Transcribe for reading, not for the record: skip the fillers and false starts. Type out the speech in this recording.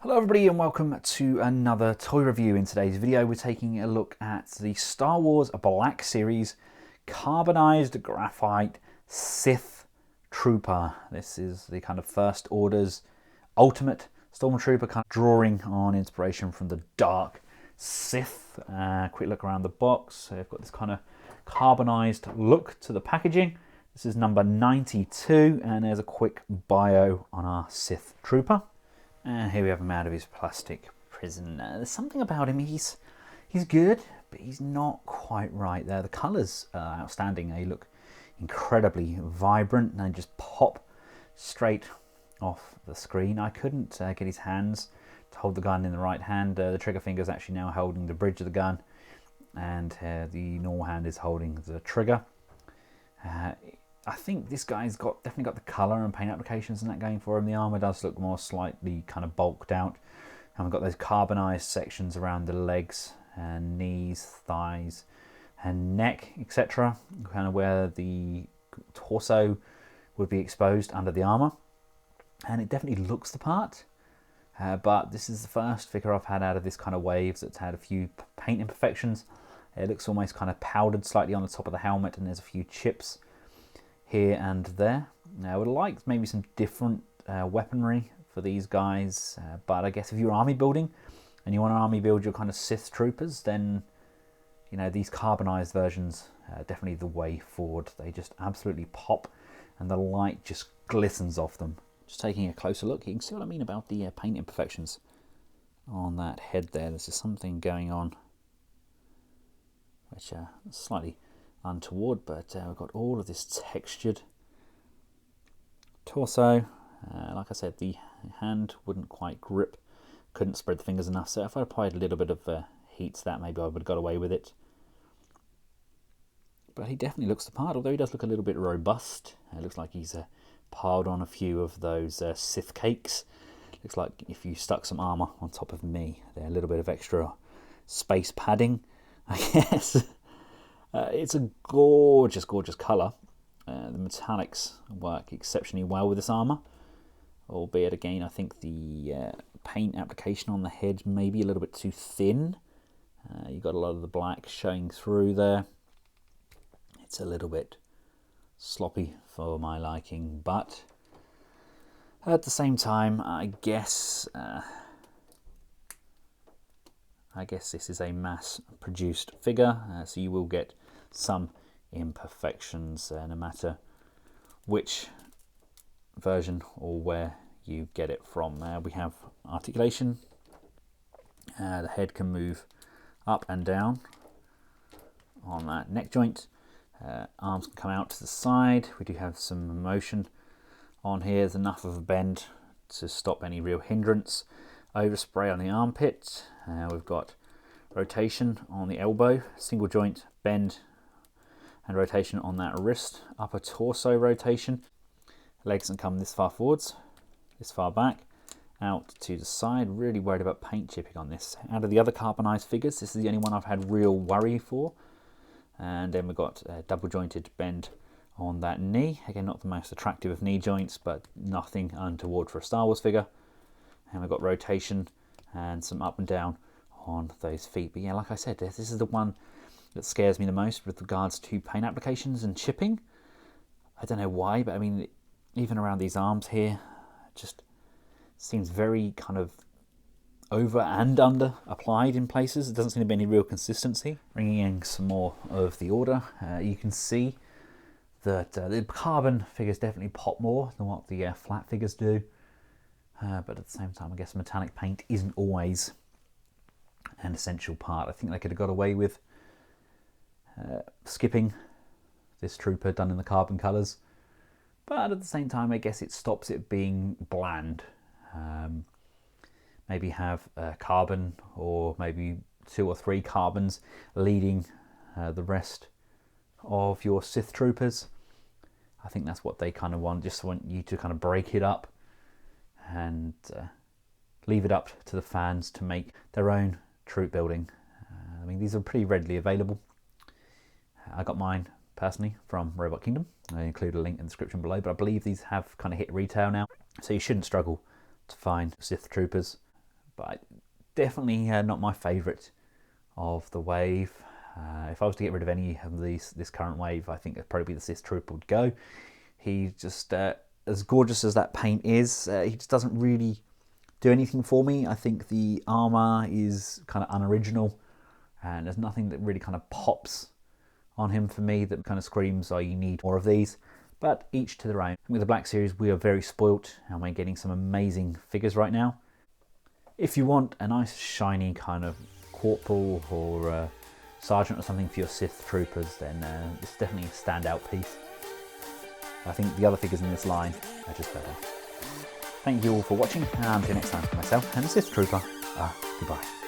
Hello everybody and welcome to another toy review. In today's video we're taking a look at the Star Wars Black Series Carbonized Graphite SITH Trooper. This is the kind of First Order's ultimate Stormtrooper, kind of drawing on inspiration from the dark Sith. Quick look around the box. So we've got this kind of carbonized look to the packaging. This is number 92 and there's a quick bio on our SITH Trooper. And here we have him out of his plastic prison. There's something about him, he's good, but he's not quite right there. The colours are outstanding. They look incredibly vibrant and they just pop straight off the screen. I couldn't get his hands to hold the gun in the right hand. The trigger finger is actually now holding the bridge of the gun, and the normal hand is holding the trigger. I think this guy's definitely got the colour and paint applications and that going for him. The armour does look more slightly kind of bulked out. And we've got those carbonized sections around the legs and knees, thighs and neck, etc. Kind of where the torso would be exposed under the armour. And it definitely looks the part. But this is the first figure I've had out of this kind of waves that's had a few paint imperfections. It looks almost kind of powdered slightly on the top of the helmet, and there's a few chips here and there. Now I would like maybe some different weaponry for these guys, but I guess if you're army building and you want to army build your kind of Sith troopers, then you know these carbonized versions are definitely the way forward. They just absolutely pop and the light just glistens off them. Just taking a closer look, you can see what I mean about the paint imperfections on that head there. There's just something going on which slightly untoward, but we've got all of this textured torso. Like I said, the hand wouldn't quite grip, couldn't spread the fingers enough, so if I applied a little bit of heat to that, maybe I would have got away with it. But he definitely looks the part, although he does look a little bit robust. It looks like he's piled on a few of those Sith cakes. Looks like if you stuck some armour on top of me, there, a little bit of extra space padding, I guess. It's a gorgeous, gorgeous colour. The metallics work exceptionally well with this armour, albeit again I think the paint application on the head may be a little bit too thin. You've got a lot of the black showing through there. It's a little bit sloppy for my liking, but at the same time I guess this is a mass-produced figure, so you will get some imperfections no matter which version or where you get it from. We have articulation. The head can move up and down on that neck joint. Arms can come out to the side. We do have some motion on here. There's enough of a bend to stop any real hindrance. Overspray on the armpit. We've got rotation on the elbow, single joint bend and rotation on that wrist, upper torso rotation. Legs can come this far forwards, this far back, out to the side. Really worried about paint chipping on this. Out of the other carbonized figures, this is the only one I've had real worry for. And then we've got a double jointed bend on that knee. Again, not the most attractive of knee joints, but nothing untoward for a Star Wars figure. And we've got rotation and some up and down on those feet. But yeah, like I said, this is the one that scares me the most with regards to paint applications and chipping. I don't know why, but I mean, even around these arms here, it just seems very kind of over and under applied in places. It doesn't seem to be any real consistency. Bringing in some more of the order, you can see that the carbon figures definitely pop more than what the flat figures do. But at the same time, I guess metallic paint isn't always an essential part. I think they could have got away with skipping this trooper done in the carbon colours, but at the same time I guess it stops it being bland. Maybe have carbon, or maybe 2 or 3 carbons leading the rest of your Sith troopers. I think that's what they kind of want, just want you to kind of break it up and leave it up to the fans to make their own troop building. I mean, these are pretty readily available. I got mine personally, from Robot Kingdom. I include a link in the description below, but I believe these have kind of hit retail now, so you shouldn't struggle to find Sith Troopers. But definitely not my favourite of the wave. If I was to get rid of any of this current wave, I think it'd probably be the Sith Trooper would go. He just, as gorgeous as that paint is, he just doesn't really do anything for me. I think the armour is kind of unoriginal, and there's nothing that really kind of pops on him for me that kind of screams, oh, you need more of these. But each to their own. With the Black Series, we are very spoilt, and we're getting some amazing figures right now. If you want a nice shiny kind of corporal or sergeant or something for your Sith Troopers, then it's definitely a standout piece. I think the other figures in this line are just better. Thank you all for watching, and until next time, for myself and the Sith Trooper, goodbye.